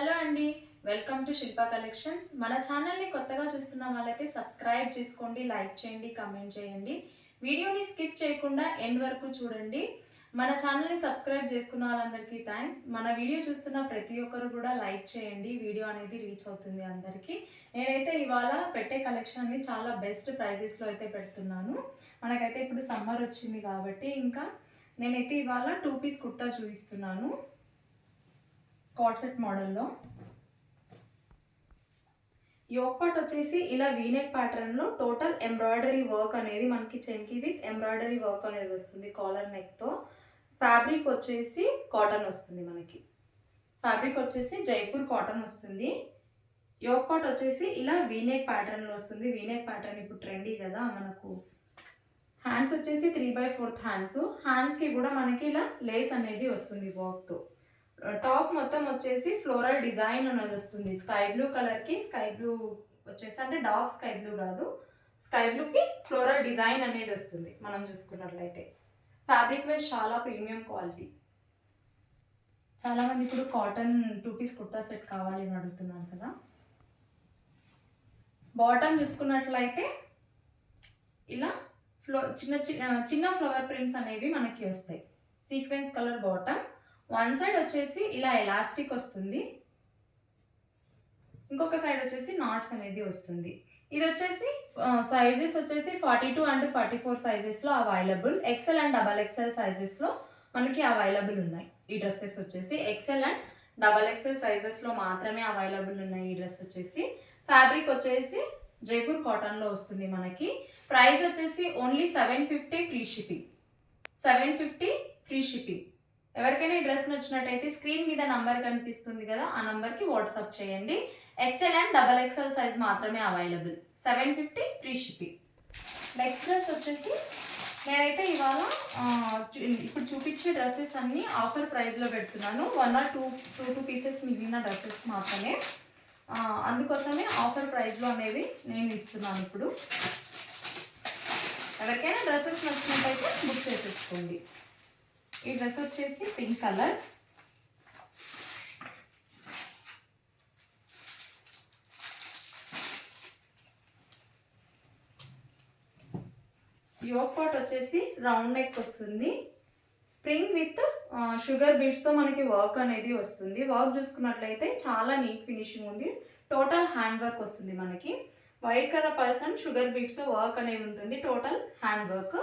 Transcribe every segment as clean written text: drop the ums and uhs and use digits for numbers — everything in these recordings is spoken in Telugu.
హలో అండి, వెల్కమ్ టు శిల్ప కలెక్షన్స్. మన ఛానల్ని కొత్తగా చూస్తున్న వాళ్ళైతే సబ్స్క్రైబ్ చేసుకోండి, లైక్ చేయండి, కమెంట్ చేయండి. వీడియోని స్కిప్ చేయకుండా ఎండ్ వరకు చూడండి. మన ఛానల్ని సబ్స్క్రైబ్ చేసుకున్న వాళ్ళందరికీ థ్యాంక్స్. మన వీడియో చూస్తున్న ప్రతి ఒక్కరు కూడా లైక్ చేయండి, వీడియో అనేది రీచ్ అవుతుంది అందరికీ. నేనైతే ఇవాళ పెట్టే కలెక్షన్ని చాలా బెస్ట్ ప్రైజెస్లో అయితే పెడుతున్నాను. మనకైతే ఇప్పుడు సమ్మర్ వచ్చింది కాబట్టి ఇంకా నేనైతే ఇవాళ 2 పీస్ కుర్తా చూపిస్తున్నాను కార్డ్ సెట్ మోడల్లో. యోక్ పార్ట్ వచ్చేసి ఇలా వీనెక్ ప్యాటర్న్లో టోటల్ ఎంబ్రాయిడరీ వర్క్ అనేది మనకి చెంకి విత్ ఎంబ్రాయిడరీ వర్క్ అనేది వస్తుంది కాలర్ నెక్తో. ఫ్యాబ్రిక్ వచ్చేసి కాటన్ వస్తుంది మనకి. ఫ్యాబ్రిక్ వచ్చేసి జైపూర్ కాటన్ వస్తుంది. యోక్ పార్ట్ వచ్చేసి ఇలా వీనెక్ ప్యాటర్న్లో వస్తుంది. వీనెక్ ప్యాటర్న్ ఇప్పుడు ట్రెండీ కదా మనకు. హ్యాండ్స్ వచ్చేసి 3/4 హ్యాండ్స్. హ్యాండ్స్కి కూడా మనకి ఇలా లేస్ అనేది వస్తుంది వర్క్తో. టాప్ మొత్తం వచ్చేసి ఫ్లోరల్ డిజైన్ అనేది వస్తుంది. స్కై బ్లూ కలర్కి, స్కై బ్లూ వచ్చేసి అంటే డార్క్ స్కై బ్లూ కాదు, స్కై బ్లూకి ఫ్లోరల్ డిజైన్ అనేది వస్తుంది మనం చూసుకున్నట్లయితే. ఫ్యాబ్రిక్ వైజ్ చాలా ప్రీమియం క్వాలిటీ. చాలామంది ఇప్పుడు కాటన్ 2 పీస్ కుర్తా సెట్ కావాలి అని అడుగుతున్నారు కదా. బాటమ్ చూసుకున్నట్లయితే ఇలా చిన్న ఫ్లవర్ ప్రింట్స్ అనేవి మనకి వస్తాయి. Sequence colour bottom. One side వచ్చేసి ఇలా ఎలాస్టిక్ వస్తుంది, ఇంకొక సైడ్ వచ్చేసి నాట్స్ అనేది వస్తుంది. ఇది వచ్చేసి సైజెస్ వచ్చేసి 42 అండ్ 44 సైజెస్లో అవైలబుల్. ఎక్సెల్ అండ్ XXL సైజెస్లో మనకి అవైలబుల్ ఉన్నాయి. ఈ డ్రెస్సెస్ వచ్చేసి ఎక్సెల్ అండ్ XXL సైజెస్లో మాత్రమే అవైలబుల్ ఉన్నాయి. ఈ డ్రెస్ వచ్చేసి ఫ్యాబ్రిక్ వచ్చేసి జైపూర్ కాటన్లో వస్తుంది మనకి. ప్రైస్ వచ్చేసి only 750 free shipping. 750 free shipping. ఎవరికైనా ఈ డ్రెస్ నచ్చినట్టయితే స్క్రీన్ మీద నంబర్ కనిపిస్తుంది కదా, ఆ నంబర్కి వాట్సాప్ చేయండి. ఎక్సెల్ అండ్ XXL సైజ్ మాత్రమే available. 750 free shipping. Next dress వచ్చేసి నేనైతే ఇవాళ ఇప్పుడు చూపించే డ్రెస్సెస్ అన్నీ ఆఫర్ ప్రైస్లో పెడుతున్నాను. 1 or 2 పీసెస్ మిగిలిన డ్రెస్సెస్ మాత్రమే. అందుకోసమే ఆఫర్ ప్రైస్లో అనేది నేను ఇస్తున్నాను ఇప్పుడు. ఎవరికైనా డ్రెస్సెస్ నచ్చినట్టయితే బుక్ చేసేసుకోండి. ఈ డ్రెస్ వచ్చేసి పింక్ కలర్. యోక్ పార్ట్ వచ్చేసి రౌండ్ నెక్ వస్తుంది. స్ప్రింగ్ విత్ షుగర్ బీడ్స్తో మనకి వర్క్ అనేది వస్తుంది. వర్క్ చూసుకున్నట్లయితే చాలా నీట్ ఫినిషింగ్ ఉంది. టోటల్ హ్యాండ్ వర్క్ వస్తుంది మనకి. White colour pearls and sugar బీడ్స్తో వర్క్ అనేది ఉంటుంది. Total hand work.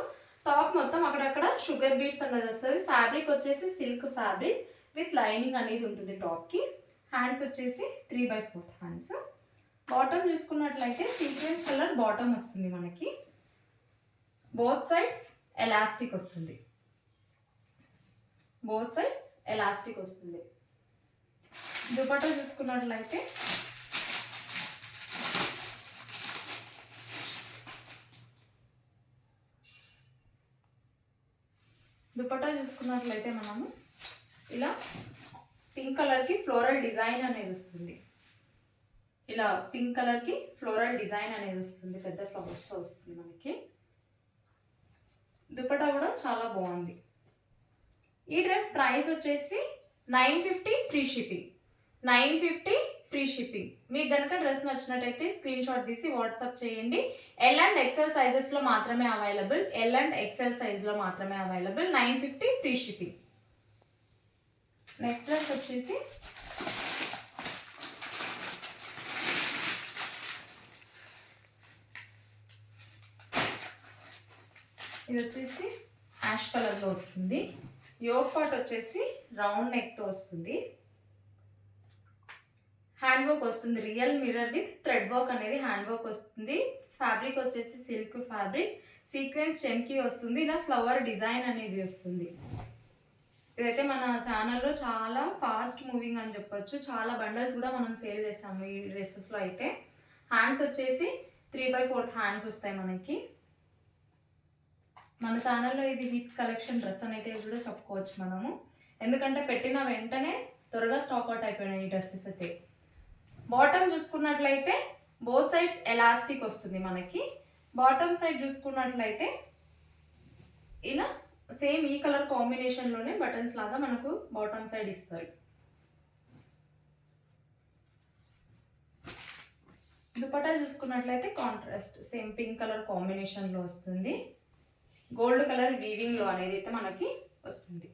టాప్ మొత్తం అక్కడక్కడ షుగర్ బీడ్స్ అనేది వస్తుంది. ఫ్యాబ్రిక్ వచ్చేసి సిల్క్ ఫ్యాబ్రిక్ విత్ లైనింగ్ అనేది ఉంటుంది టాప్కి. హ్యాండ్స్ వచ్చేసి 3/4 హ్యాండ్స్. బాటమ్ చూసుకున్నట్లయితే సీక్వెన్స్ కలర్ బాటమ్ వస్తుంది మనకి. బోత్ సైడ్స్ ఎలాస్టిక్ వస్తుంది. బోత్ సైడ్స్ ఎలాస్టిక్ వస్తుంది. దుపట్టా చూసుకున్నట్లయితే మనము ఇలా పింక్ కలర్కి ఫ్లోరల్ డిజైన్ అనేది వస్తుంది. ఇలా పింక్ కలర్కి ఫ్లోరల్ డిజైన్ అనేది వస్తుంది. పెద్ద ఫ్లవర్స్తో వస్తుంది మనకి. దుపట్టా కూడా చాలా బాగుంది. ఈ డ్రెస్ ప్రైస్ వచ్చేసి 950 ఫ్రీ షిప్పింగ్. 950 free shipping. మీకు కనుక డ్రెస్ నచ్చినట్టయితే స్క్రీన్ షాట్ తీసి వాట్సాప్ చేయండి. ఎల్ అండ్ XL సైజెస్లో మాత్రమే అవైలబుల్. ఎల్ అండ్ XL సైజ్లో మాత్రమే available. 950 free shipping. Next dress వచ్చేసి ఇది వచ్చేసి యాష్ కలర్లో వస్తుంది. యోక్ పార్ట్ వచ్చేసి రౌండ్ నెక్తో వస్తుంది. హ్యాండ్ వర్క్ వస్తుంది. Real mirror with thread work అనేది హ్యాండ్ వర్క్ వస్తుంది. ఫ్యాబ్రిక్ వచ్చేసి సిల్క్ ఫ్యాబ్రిక్. సీక్వెన్స్ చెంకి వస్తుంది. ఇలా ఫ్లవర్ డిజైన్ అనేది వస్తుంది. ఇదైతే మన ఛానల్లో చాలా ఫాస్ట్ మూవింగ్ అని చెప్పొచ్చు. చాలా బండల్స్ కూడా మనం సేల్ చేసాము ఈ డ్రెస్సెస్లో అయితే. హ్యాండ్స్ వచ్చేసి 3/4 హ్యాండ్స్ వస్తాయి మనకి. మన ఛానల్లో ఇది హిట్ కలెక్షన్ డ్రెస్ అని అయితే కూడా చెప్పుకోవచ్చు మనము. ఎందుకంటే పెట్టిన వెంటనే త్వరగా స్టాక్ అవుట్ అయిపోయినాయి ఈ డ్రెస్సెస్ అయితే. బాటమ్ చూసుకున్నట్లయితే బోత్ సైడ్స్ ఎలాస్టిక్ వస్తుంది మనకి. బాటమ్ సైడ్ చూసుకున్నట్లయితే ఇలా సేమ్ ఈ కలర్ కాంబినేషన్లోనే బటన్స్ లాగా మనకు బాటమ్ సైడ్ ఇస్తారు. దుపట్టా చూసుకున్నట్లయితే కాంట్రాస్ట్ సేమ్ పింక్ కలర్ కాంబినేషన్లో వస్తుంది. గోల్డ్ కలర్ వీవింగ్లో అనేది అయితే మనకి వస్తుంది.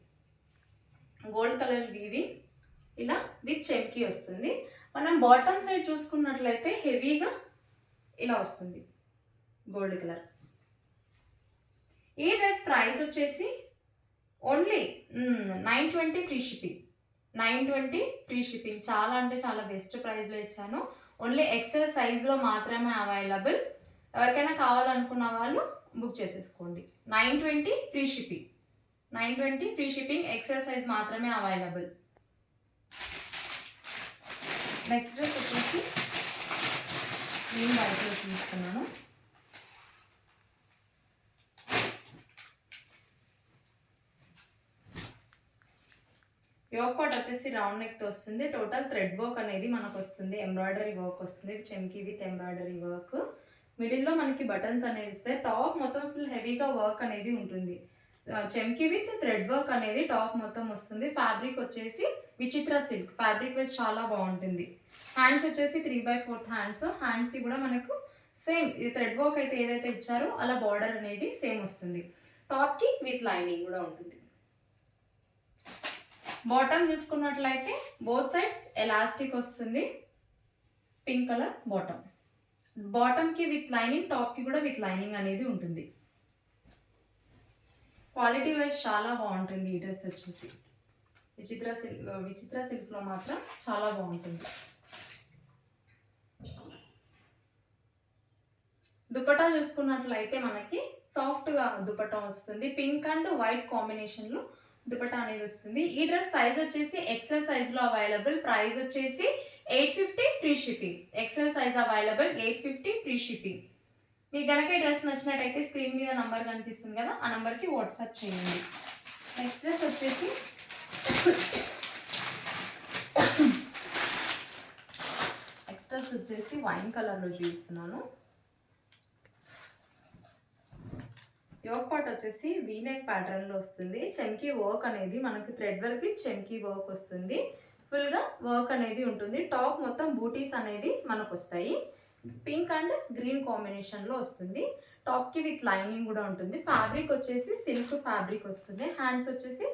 గోల్డ్ కలర్ వీవింగ్ ఇలా విత్ చెమ్కీ వస్తుంది. మనం బాటమ్ సైడ్ చూసుకున్నట్లయితే హెవీగా ఇలా వస్తుంది గోల్డ్ కలర్. ఈ డ్రెస్ ప్రైస్ వచ్చేసి only 920 free shipping. 920 free shipping. చాలా అంటే చాలా బెస్ట్ ప్రైస్లో ఇచ్చాను. ఓన్లీ ఎక్సెల్ సైజ్లో మాత్రమే అవైలబుల్. ఎవరికైనా కావాలనుకున్న వాళ్ళు బుక్ చేసేసుకోండి. 920 free shipping. 920 free shipping. XL size మాత్రమే అవైలబుల్. నెక్స్ట్ డ్రెస్ వచ్చేసి నేను వైట్లో చూస్తున్నాను. యోక్ పార్ట్ వచ్చేసి రౌండ్ నెక్తో వస్తుంది. టోటల్ థ్రెడ్ వర్క్ అనేది మనకు వస్తుంది. ఎంబ్రాయిడరీ వర్క్ వస్తుంది. చెమ్కీ విత్ ఎంబ్రాయిడరీ వర్క్. మిడిల్లో మనకి బటన్స్ అనేది ఇస్తాయి. టాప్ మొత్తం ఫుల్ హెవీగా వర్క్ అనేది ఉంటుంది. చెమ్కీ విత్ థ్రెడ్ వర్క్ అనేది టాప్ మొత్తం వస్తుంది. ఫ్యాబ్రిక్ వచ్చేసి విచిత్ర సిల్క్. ఫ్యాబ్రిక్ వైజ్ చాలా బాగుంటుంది. హ్యాండ్స్ వచ్చేసి 3/4 హ్యాండ్స్. హ్యాండ్స్కి కూడా మనకు సేమ్ థ్రెడ్ వర్క్ అయితే ఏదైతే ఇచ్చారో అలా బార్డర్ అనేది సేమ్ వస్తుంది. టాప్కి విత్ లైనింగ్ కూడా ఉంటుంది. బాటమ్ చూసుకున్నట్లయితే బోత్ సైడ్స్ ఎలాస్టిక్ వస్తుంది. Pink colour bottom. బాటమ్కి విత్ లైనింగ్, టాప్కి కూడా విత్ లైనింగ్ అనేది ఉంటుంది. క్వాలిటీ వైజ్ చాలా బాగుంటుంది ఈ డ్రెస్ వచ్చేసి. విచిత్ర సిల్క్లో మాత్రం చాలా బాగుంటుంది. దుపట్టా చూసుకున్నట్లయితే మనకి సాఫ్ట్గా దుపట్టా వస్తుంది. పింక్ అండ్ వైట్ కాంబినేషన్లో దుపట్టా అనేది వస్తుంది. ఈ డ్రెస్ సైజ్ వచ్చేసి ఎక్సెల్ సైజ్లో అవైలబుల్. ప్రైస్ వచ్చేసి 850 free shipping. XL size available. 850 free shipping. మీకు కనుక ఈ డ్రెస్ నచ్చినట్టయితే స్క్రీన్ మీద నంబర్ కనిపిస్తుంది కదా, ఆ నెంబర్కి వాట్సాప్ చేయండి. నెక్స్ట్ డ్రెస్ వచ్చేసి వైన్ కలర్లో చూపిస్తున్నాను. యోక్ పార్ట్ వచ్చేసి వీనెక్ ప్యాటర్న్లో వస్తుంది. చెమ్కీ వర్క్ అనేది మనకి థ్రెడ్ వర్క్ విత్ చెమ్కీ వర్క్ వస్తుంది. ఫుల్గా వర్క్ అనేది ఉంటుంది. టాప్ మొత్తం బూటీస్ అనేది మనకు వస్తాయి. పింక్ అండ్ గ్రీన్ కాంబినేషన్లో వస్తుంది. టాప్కి విత్ లైనింగ్ కూడా ఉంటుంది. ఫ్యాబ్రిక్ వచ్చేసి సిల్క్ ఫ్యాబ్రిక్ వస్తుంది. హ్యాండ్స్ వచ్చేసి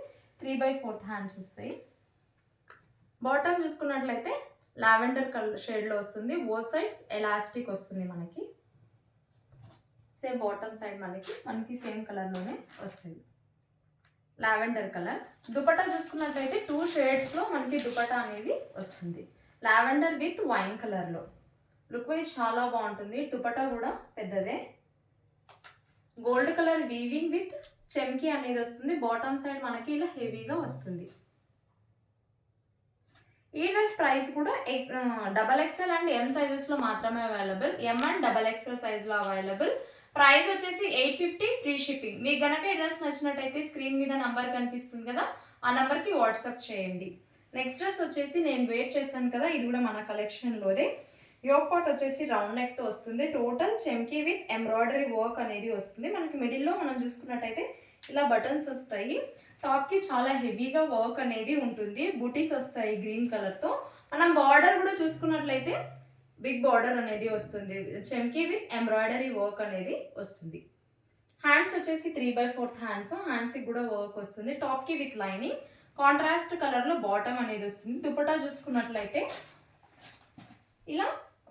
3/4 హ్యాండ్స్ వస్తాయి. బాటమ్ చూసుకున్నట్లయితే లావెండర్ కలర్ షేడ్లో వస్తుంది. బోత్ సైడ్స్ ఎలాస్టిక్ వస్తుంది మనకి. సేమ్ బాటమ్ సైడ్ మనకి సేమ్ కలర్లోనే వస్తుంది. Lavender colour. దుపట్టా చూసుకున్నట్లయితే 2 షేడ్స్లో మనకి దుపట్టా అనేది వస్తుంది. లావెండర్ విత్ వైన్ కలర్లో. లుక్ వైజ్ చాలా బాగుంటుంది. దుపట్టా కూడా పెద్దదే. గోల్డ్ కలర్ వీవింగ్ విత్ చెమ్కీ అనేది వస్తుంది. బాటమ్ సైడ్ మనకి ఇలా హెవీగా వస్తుంది. ఈ డ్రెస్ ప్రైస్ కూడా XXL అండ్ M సైజెస్లో మాత్రమే అవైలబుల్. M అండ్ XXL సైజ్లో అవైలబుల్. ప్రైస్ వచ్చేసి 850 ఫ్రీ షిప్పింగ్. మీకు గనక ఈ డ్రెస్ నచ్చినట్టయితే స్క్రీన్ మీద నంబర్ కనిపిస్తుంది కదా, ఆ నంబర్కి వాట్సాప్ చేయండి. నెక్స్ట్ డ్రెస్ వచ్చేసి నేను వేర్ చేశాను కదా, ఇది కూడా మన కలెక్షన్లోదే. యోక్ పార్ట్ వచ్చేసి రౌండ్ నెక్తో వస్తుంది. టోటల్ చెమ్కీ విత్ ఎంబ్రాయిడరీ వర్క్ అనేది వస్తుంది. మనకి మిడిల్లో మనం చూసుకున్నట్టయితే ఇలా బటన్స్ వస్తాయి. టాప్కి చాలా హెవీగా వర్క్ అనేది ఉంటుంది. బుటీస్ వస్తాయి గ్రీన్ కలర్తో. మనం బార్డర్ కూడా చూసుకున్నట్లయితే బిగ్ బార్డర్ అనేది వస్తుంది. చెమ్కీ విత్ ఎంబ్రాయిడరీ వర్క్ అనేది వస్తుంది. హ్యాండ్స్ వచ్చేసి 3/4 హ్యాండ్స్. హ్యాండ్స్కి కూడా వర్క్ వస్తుంది. టాప్కి విత్ లైనింగ్. కాంట్రాస్ట్ కలర్లో బాటమ్ అనేది వస్తుంది. దుపట్టా చూసుకున్నట్లయితే ఇలా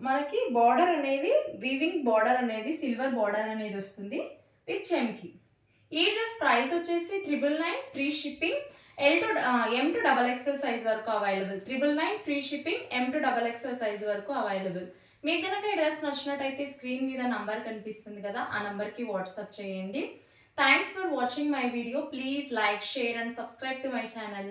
మనకి బార్డర్ అనేది వీవింగ్ బార్డర్ అనేది సిల్వర్ బార్డర్ అనేది వస్తుంది విత్ చెమ్కీ. ఈ డ్రెస్ ప్రైస్ వచ్చేసి 999 free shipping. M to XXL size వరకు available. 999 free shipping. M to XXL size వరకు అవైలబుల్. మీకు కనుక ఈ డ్రెస్ నచ్చినట్టయితే స్క్రీన్ మీద నంబర్ కనిపిస్తుంది కదా, ఆ నంబర్కి వాట్సాప్ చేయండి. Thanks for watching my video. Please like, share and subscribe to my channel.